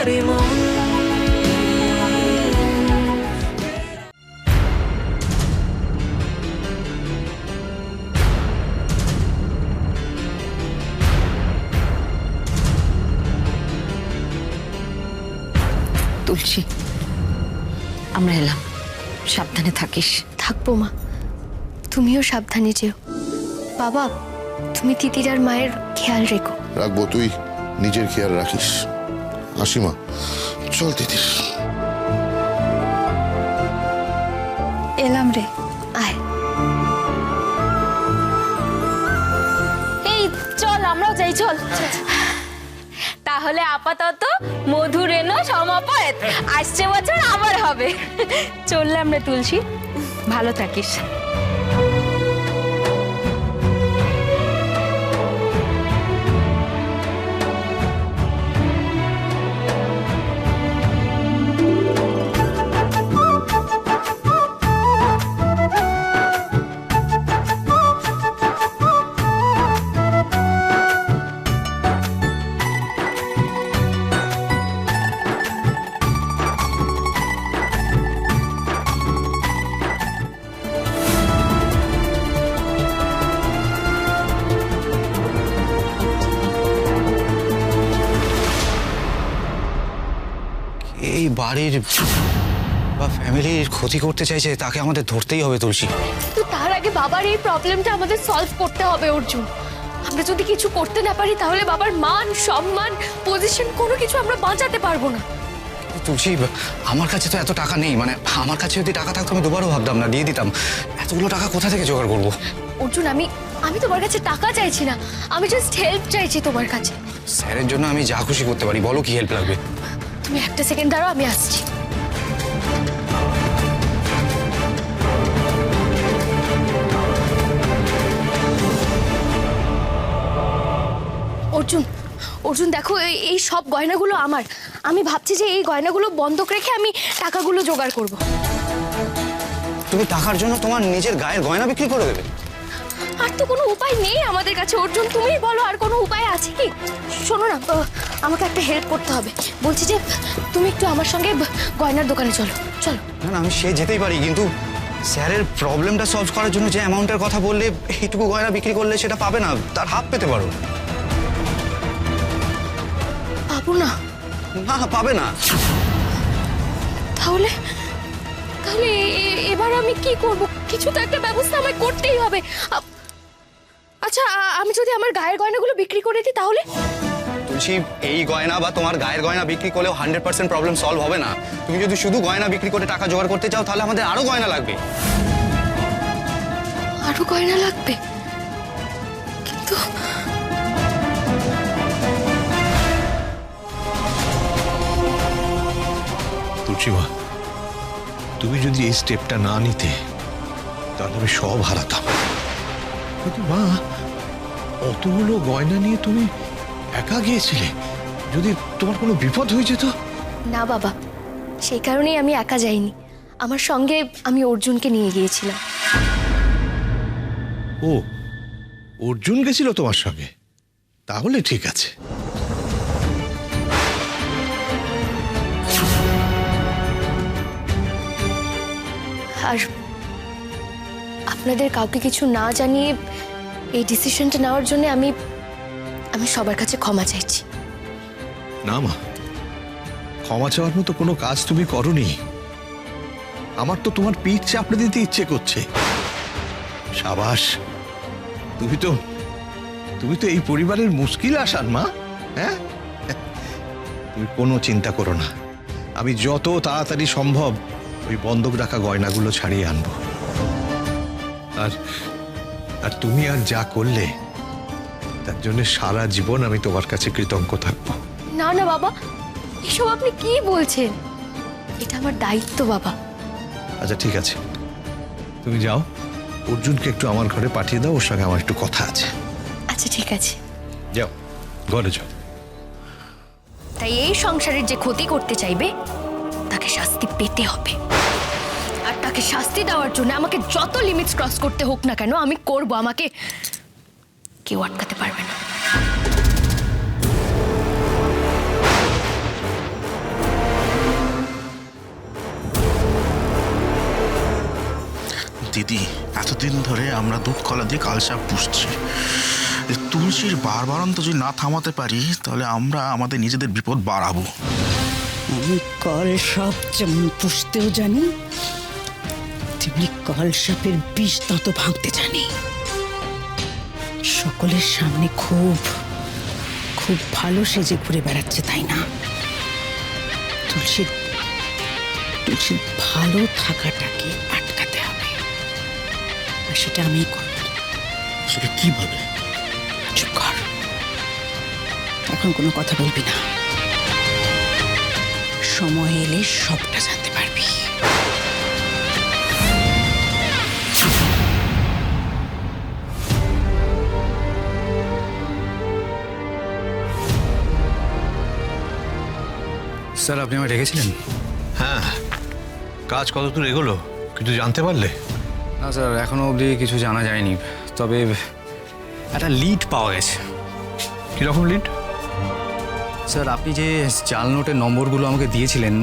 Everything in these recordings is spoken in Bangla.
আমারই মন। তুলসী, আমরা এলাম, সাবধানে থাকিস। থাকবো মা, তুমিও সাবধানে যেও। বাবা, তুমি তিতির আর মায়ের খেয়াল রেখো। রাখবো, তুই নিজের খেয়াল রাখিস। আসি মা, চল তিতির। এলাম রে, আয়। এই চল, আমরাও যাই, চল। তাহলে আপাতত মধুর এনো সমাপয়েত, আসছে বছর আবার হবে। চললাম রে তুলসী, ভালো থাকিস। এই বাড়ির বা ফ্যামিলির ক্ষতি করতে চাইছে, তাকে আমাদের ধরতেই হবে তুলসী। তো তার আগে বাবার এই প্রবলেমটা আমাদের সলভ করতে হবে অর্জুন। আমরা যদি কিছু করতে না পারি তাহলে বাবার মান সম্মান পজিশন কোনো কিছু আমরা বাঁচাতে পারবো না। তুলসী, আমার কাছে তো এত টাকা নেই, মানে আমার কাছে যদি টাকা থাকতো আমি দুবারও ভাবতাম না, দিয়ে দিতাম। এতগুলো টাকা কোথা থেকে জোগাড় করবো? অর্জুন, আমি তোমার কাছে টাকা চাইছি না, আমি জাস্ট হেল্প চাইছি তোমার কাছে। স্যারের জন্য আমি যা খুশি করতে পারি, বলো কি হেল্প লাগবে? তুমি একটা সেকেন্ড দাঁড়াও, আমি আসছি। অর্জুন, অর্জুন দেখো, এই সব গয়নাগুলো আমার। আমি ভাবছি যে এই গয়নাগুলো বন্ধক রেখে আমি টাকাগুলো জোগাড় করব। তুমি টাকার জন্য তোমার নিজের গায়ের গয়না বিক্রি করে দেবে? আর তো কোনো উপায় নেই আমাদের কাছে অর্জুন, তুমিই বলো আর কোনো উপায় আছে কি? শোনো না, আমাকে একটা হেল্প করতে হবে। বলছি যে তুমি একটু আমার সঙ্গে গয়নার দোকানে চলো। চলো। না না, আমি সে যেতেই পারি, কিন্তু স্যারের প্রবলেমটা সলভ করার জন্য যে অ্যামাউন্টের কথা বললে, এইটুকু গয়না বিক্রি করলে সেটা পাবে না, তার হাফ পেতে পারো। পাবো না? না, পাবে না। তাহলে তাহলে এবার আমি কি করব? কিছু তো একটা ব্যবস্থা আমায় করতেই হবে। আচ্ছা, আমি যদি আমার গায়ের গয়নাগুলো বিক্রি করে দিই তাহলে? তুলসী, এই গয়না বা তোমার গায়ের গয়না বিক্রি করলেও 100% প্রবলেম সলভ হবে না। তুমি যদি শুধু গয়না বিক্রি করে টাকা জোগাড় করতে চাও, তাহলে আমাদের আরো গয়না লাগবে। আরো গয়না লাগবে? কিন্তু তুলসীমা, তুমি যদি এই স্টেপটা না নিতে তাহলে আমি সব হারাতাম। কিন্তু মা, অতগুলো গয়না নিয়ে তুমি একা গিয়েছিলে, যদি তোমার কোনো বিপদ হয়ে যেত? না বাবা, সেই কারণেই আমি একা যাইনি, আমার সঙ্গে আমি অর্জুনকে নিয়ে গিয়েছিলাম। ও, অর্জুন গেছিল তোমার সঙ্গে? তাহলে ঠিক আছে। আর আপনাদের কাউকে কিছু না জানিয়ে এই ডিসিশনটা নেওয়ার জন্য আমি সবার কাছে ক্ষমা চাইছি। না মা, ক্ষমা চাওয়ার মতো কোনো কাজ তুমি করনি। আমার তো তোমার পিঠ চাপড়ে দিতে ইচ্ছে করছে। সাবাস, তুমি তো এই পরিবারের মুশকিল আসান মা। হ্যাঁ, তুমি কোনো চিন্তা করো না, আমি যত তাড়াতাড়ি সম্ভব ওই বন্ধক রাখা গয়নাগুলো ছাড়িয়ে আনবো। আর তুমি আর যা করলে তার জন্য সারা জীবন আমি তোমার কাছে কৃতজ্ঞ থাকবো। না না বাবা, এসব আপনি কি বলছেন? এটা আমার দায়িত্ব বাবা। আচ্ছা ঠিক আছে, তুমি যাও, অর্জুনকে একটু আমার ঘরে পাঠিয়ে দাও, ওর সঙ্গে আমার একটু কথা আছে। আচ্ছা ঠিক আছে, যাও, ঘরে যাও। তাই এই সংসারের যে ক্ষতি করতে চাইবে তাকে শাস্তি পেতে হবে। আর তাকে শাস্তি দেওয়ার জন্য আমাকে যত লিমিটস ক্রস করতে হোক না কেন আমি করব, আমাকে কেউ আটকাতে পারবে না। দিদি, এতদিন ধরে আমরা দুধ কলা দিয়ে কালসাপ পুষছি। তুলসীর বারবারন্ত যদি না থামাতে পারি তাহলে আমরা আমাদের নিজেদের বিপদ বাড়াবো। আমি কলসাপ যেমন পুষতেও জানি, তেমনি কলসাপের বিষ তত ভাঙতে জানি। সকলের সামনে খুব খুব ভালো সেজে ঘুরে বেড়াচ্ছে, তাই না? তুলসীর ভালো থাকাটাকে আটকাতে হবে, আর সেটা আমি করব। সেটা কিভাবে? চুপ কর, এখন কোনো কথা বলবি না। সময় এলে সবটা জানতে পারবি। স্যার, আপনি আমায় ডেকেছিলেন? হ্যাঁ, কাজ কতদূর এগোলো কিছু জানতে পারলে? না স্যার, এখনো অবধি কিছু জানা যায়নি, তবে একটা লিড পাওয়া গেছে। কীরকম লিড? স্যার, আপনি যে জাল নোটের নম্বরগুলো আমাকে দিয়েছিলেন,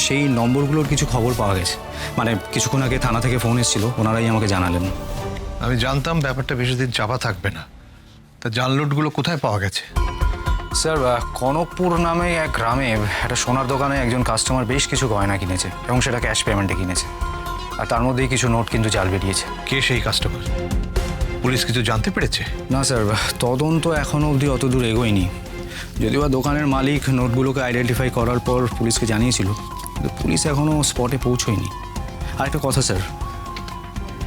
সেই নম্বরগুলোর কিছু খবর পাওয়া গেছে। মানে কিছুক্ষণ আগে থানা থেকে ফোন এসেছিল, ওনারাই আমাকে জানালেন। আমি জানতাম ব্যাপারটা বেশি দিন চাপা থাকবে না। তা জানলোটগুলো কোথায় পাওয়া গেছে? স্যার, কনকপুর নামে এক গ্রামে একটা সোনার দোকানে একজন কাস্টমার বেশ কিছু গয়না কিনেছে এবং সেটা ক্যাশ পেমেন্টে কিনেছে। আর তার মধ্যেই কিছু নোট কিন্তু জাল বেরিয়েছে। কে সেই কাস্টমার? পুলিশ কিছু জানতে পেরেছে? না স্যার, তদন্ত এখনও অবধি অত দূর এগোয়নি। যদিও বা দোকানের মালিক নোটগুলোকে আইডেন্টিফাই করার পর পুলিশকে জানিয়েছিল, কিন্তু পুলিশ এখনও স্পটে পৌঁছয়নি। আর একটা কথা স্যার,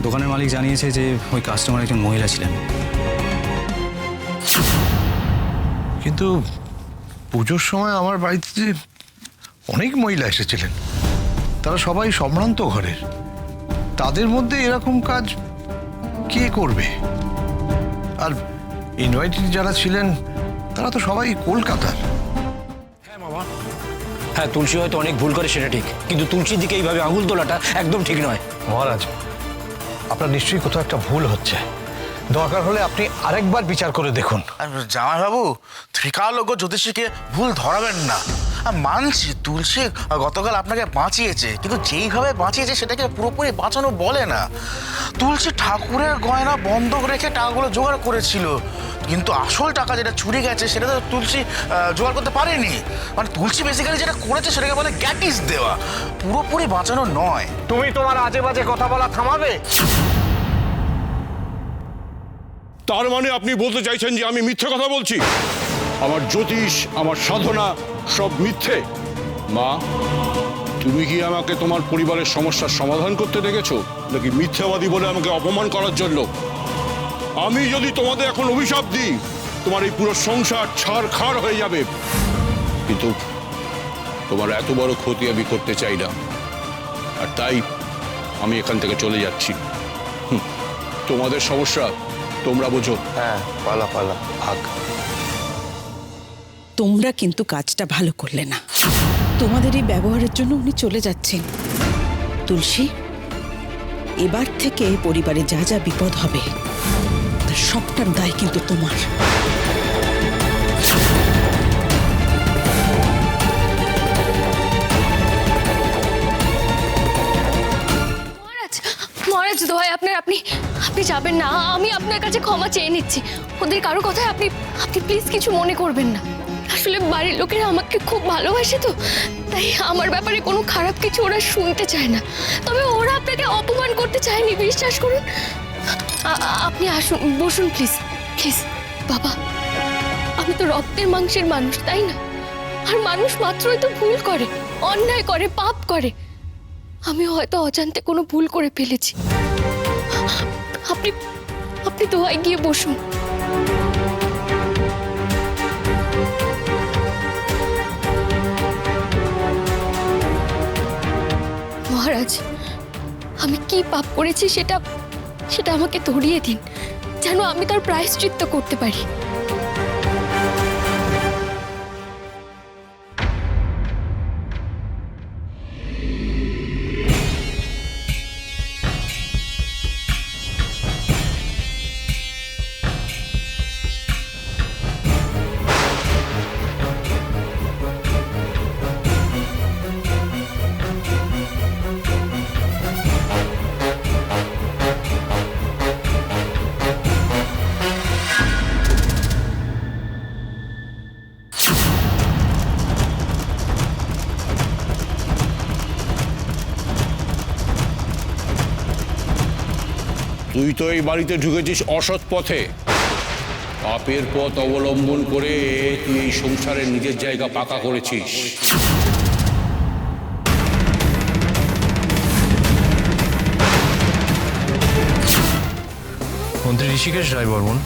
দোকানের মালিক জানিয়েছে যে ওই কাস্টমার একজন মহিলা ছিলেন। কিন্তু পুজোর সময় আমার বাড়িতে যে অনেক মহিলা এসেছিলেন, তারা সবাই সম্ভ্রান্ত ঘরের। তাদের মধ্যে এরকম কাজ কে করবে? আর ইনভাইটেড যারা ছিলেন তারা তো সবাই কলকাতার। হ্যাঁ মামা, হ্যাঁ তুলসী হয়তো অনেক ভুল করে সেটা ঠিক, কিন্তু তুলসীর দিকে এইভাবে আঙুল তোলাটা একদম ঠিক নয়। মহারাজ, আপনার নিশ্চয়ই কোথাও একটা ভুল হচ্ছে। দরকার হলে আপনি আরেকবার বিচার করে দেখুন। জামাইবাবু, ত্রিকালজ্ঞ জ্যোতিষীকে ভুল ধরাবেন না। মানছি তুলসী গতকাল আপনাকে বাঁচিয়েছে, কিন্তু যেইভাবে বাঁচিয়েছে সেটাকে পুরোপুরি বাঁচানো বলে না। তুলসী ঠাকুরের গয়না বন্ধক রেখে টাকাগুলো জোগাড় করেছিল, কিন্তু আসল টাকা যেটা চুরি গেছে সেটা তো তুলসী জোগাড় করতে পারেনি। মানে তুলসী বেসিক্যালি যেটা করেছে সেটাকে বলে গ্যাটিস দেওয়া, পুরোপুরি বাঁচানো নয়। তুমি তোমার আজে বাজে কথা বলা থামাবে? তার মানে আপনি বলতে চাইছেন যে আমি মিথ্যে কথা বলছি? আমার জ্যোতিষ, আমার সাধনা সব মিথ্যে? মা, তুমি কি আমাকে তোমার পরিবারের সমস্যার সমাধান করতে দেখেছো, নাকি মিথ্যাবাদী বলে আমাকে অপমান করার জন্য? আমি যদি তোমাদের এখন অভিশাপ দিই, তোমার এই পুরো সংসার ছাড়খাড় হয়ে যাবে। কিন্তু তোমার এত বড় ক্ষতি আমি করতে চাই না, আর তাই আমি এখান থেকে চলে যাচ্ছি। তোমাদের সমস্যা তোমরা বোঝো। হ্যাঁ, পালা পালা ভাগ। তোমরা কিন্তু কাজটা ভালো করলে না। তোমাদের এই ব্যবহারের জন্য উনি চলে যাচ্ছেন। তুলসী, এবার থেকে পরিবারে যা যা বিপদ হবে তার সবটার দায় কিন্তু তোমার। মহারাজ, দোহাই আপনার, আপনি যাবেন না। আমি আপনার কাছে ক্ষমা চেয়ে নিচ্ছি। ওদের কারো কথায় আপনি প্লিজ কিছু মনে করবেন না। আসলে বাড়ির লোকেরা আমাকে খুব ভালোবাসে, তো তাই আমার ব্যাপারে কোনো খারাপ কিছু ওরা শুনতে চায় না। তবে ওরা আপনাকে অপমান করতে চায়নি, বিশ্বাস করুন। আপনি আসুন, বসুন প্লিজ প্লিজ। বাবা, আমি তো রক্তের মাংসের মানুষ, তাই না? আর মানুষ মাত্রই তো ভুল করে, অন্যায় করে, পাপ করে। আমি হয়তো অজান্তে কোনো ভুল করে ফেলেছি। আপনি দোয়ায় গিয়ে বসুন। মহারাজ, আমি কি পাপ করেছি সেটা আমাকে ধরিয়ে দিন, যেন আমি তার প্রায়শ্চিত্ত করতে পারি। তুই তো এই বাড়িতে ঢুকেছিস অসৎ পথে। পাপের পথ অবলম্বন করে তুই এই সংসারে নিজের জায়গা পাকা করেছিস। মন্ত্রী ঋষিকেশ রায় বর্মন,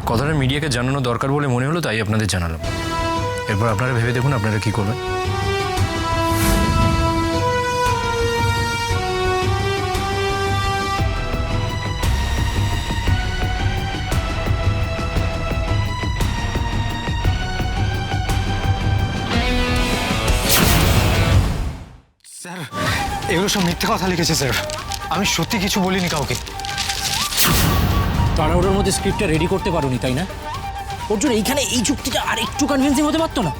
কথাটা মিডিয়াকে জানানো দরকার বলে মনে হলো, তাই আপনাদের জানালাম। এরপর আপনারা ভেবে দেখুন আপনারা কি করবেন। স্যার, এগুলো সব মিথ্যে কথা লিখেছে স্যার। আমি সত্যি কিছু বলিনি কাউকে। তাড়াহুড়োর মধ্যে স্ক্রিপ্টটা রেডি করতে পারোনি, তাই না? অর্জুন, এইখানে এই যুক্তিটা আর একটু কনভিন্সিং হতে পারতো না?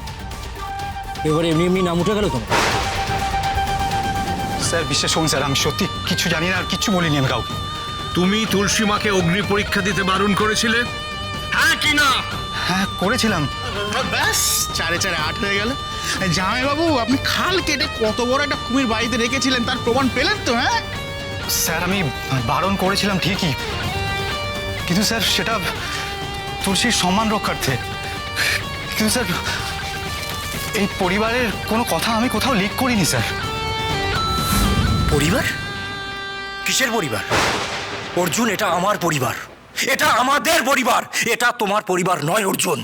এবারে এমনি এমনি নাম উঠে গেল তোমার। স্যার বিশ্বাস করুন স্যার, আমি সত্যি কিছু জানি না আর কিচ্ছু বলিনি আমি কাউকে। তুমি তুলসী মাকে অগ্নি পরীক্ষা দিতে বারণ করেছিলে, হ্যাঁ কি না? হ্যাঁ করেছিলাম। ব্যাস 4-4 8 হয়ে গেল। জামাইবাবু, আপনি খাল কেটে কত বড় একটা কুমির বাড়িতে রেখেছিলেন তার প্রমাণ পেলেন তো? হ্যাঁ স্যার, আমি বারণ করেছিলাম ঠিকই, কিন্তু স্যার সেটা তুলসীর সম্মান রক্ষার্থে। কিন্তু স্যার এই পরিবারের কোনো কথা আমি কোথাও লিক করিনি স্যার। পরিবার? কিসের পরিবার? অর্জুন, এটা আমার পরিবার, এটা আমাদের পরিবার, এটা তোমার পরিবার নয় অর্জুন।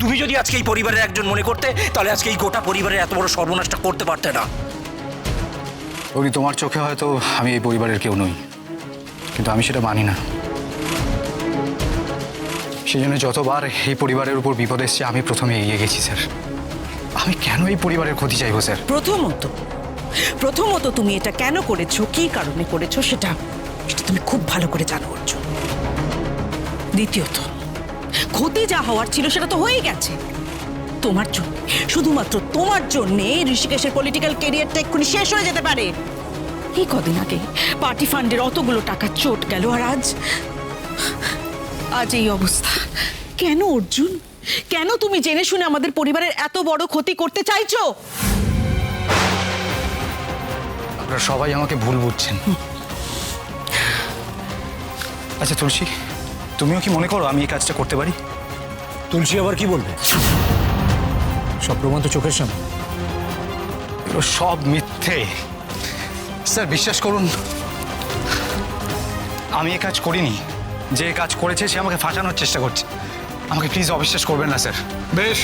তুমি যদি আজকে এই পরিবারের একজন মনে করতে, তাহলে আজকে এই গোটা পরিবারের এত বড় সর্বনাশটা করতে পারতে না। ওই তোমার চোখে হয়তো আমি এই পরিবারের কেউ নই, কিন্তু আমি সেটা মানি না। সেই জন্য যতবার এই পরিবারের উপর বিপদ এসছে আমি প্রথমে এগিয়ে গেছি স্যার। আমি কেন এই পরিবারের ক্ষতি চাইবো স্যার? প্রথমত তুমি এটা কেন করেছো, কি কারণে করেছো সেটা তুমি খুব ভালো করে জানো অর্জুন। দ্বিতীয়ত, ক্ষতি যা হওয়ার ছিল সেটা তো হয়ে গেছে। তোমার জন্য, শুধুমাত্র তোমার জন্য ঋষিকেশের পলিটিক্যাল ক্যারিয়ারটা এক্ষুনি শেষ হয়ে যেতে পারে। এই কদিন আগে পার্টি ফান্ডের অতগুলো টাকা চোট গেল, আর আজ এই অবস্থা। কেন অর্জুন? কেন তুমি জেনে শুনে আমাদের পরিবারের এত বড় ক্ষতি করতে চাইছো? আপনারা সবাই আমাকে ভুল বুঝছেন। আচ্ছা তুলসী, তুমিও কি মনে করো আমি এই কাজটা করতে পারি? তুলসী আবার কি বলবে? সব প্রমাণ তো চোখের সামনে। এগুলো সব মিথ্যে স্যার, বিশ্বাস করুন আমি এই কাজ করিনি। যে কাজ করেছে সে আমাকে ফাঁসানোর চেষ্টা করছে। আমাকে প্লিজ অবিশ্বাস করবেন না স্যার। বেশ,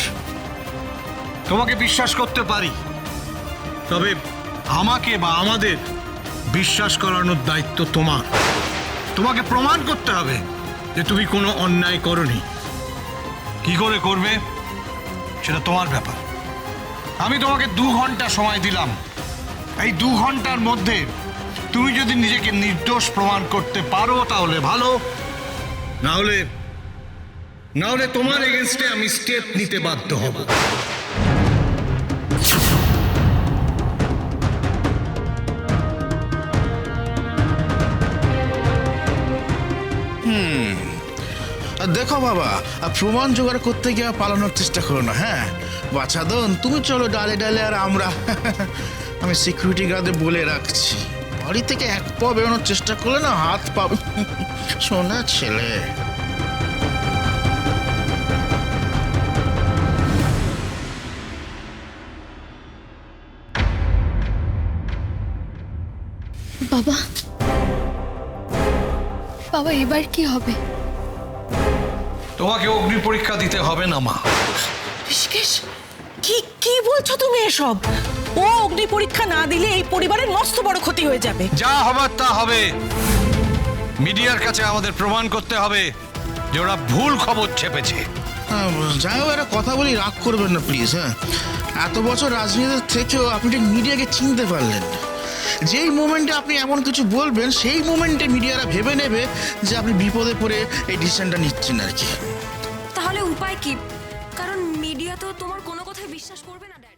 তোমাকে বিশ্বাস করতে পারি, তবে আমাকে বা আমাদের বিশ্বাস করানোর দায়িত্ব তোমার। তোমাকে প্রমাণ করতে হবে যে তুমি কোনো অন্যায় করনি। কি করে করবে সেটা তোমার ব্যাপার। আমি তোমাকে 2 ঘন্টা সময় দিলাম। এই 2 ঘন্টার মধ্যে তুমি যদি নিজেকে নির্দোষ প্রমাণ করতে পারো তাহলে ভালো, না হলে তোমার এগেনস্টে আমি স্টেপ নিতে বাধ্য হব। দেখো বাবা, প্রমাণ জোগাড় করতে গিয়ে পালানোর চেষ্টা করো না। হ্যাঁ বাছাদন, তুমি চলো ডালে ডালে, আর আমি সিকিউরিটি গার্ডে বলে রাখছি, বাড়ি থেকে এক পা বেরোনোর চেষ্টা করলে না হাত পাবে। শোনা ছেলে। বাবা, বাবা এবার কি হবে? তোমাকে অগ্নি পরীক্ষা দিতে হবে না মা। ঋষিকেশ, কি বলছো তুমি এসব? ও অগ্নি পরীক্ষা না দিলে এই পরিবারের মস্ত বড় ক্ষতি হয়ে যাবে। যা হবার তা হবে। মিডিয়ার কাছে আমাদের প্রমাণ করতে হবে যে ওরা ভুল খবর ছেপেছে। যাই হোক, একটা কথা বলি, রাগ করবেন না প্লিজ। হ্যাঁ, এত বছর রাজনীতিতে থেকেও আপনি ঠিক মিডিয়াকে চিনতে পারলেন। যেই মোমেন্টে আপনি এমন কিছু বলবেন সেই মোমেন্টে মিডিয়ারা ভেবে নেবে যে আপনি বিপদে পড়ে এই ডিসিশনটা নিচ্ছেন আর কি। তাহলে উপায় কি? কারণ মিডিয়া তো তোমার কোনো কথাই বিশ্বাস করবে না ড্যাড।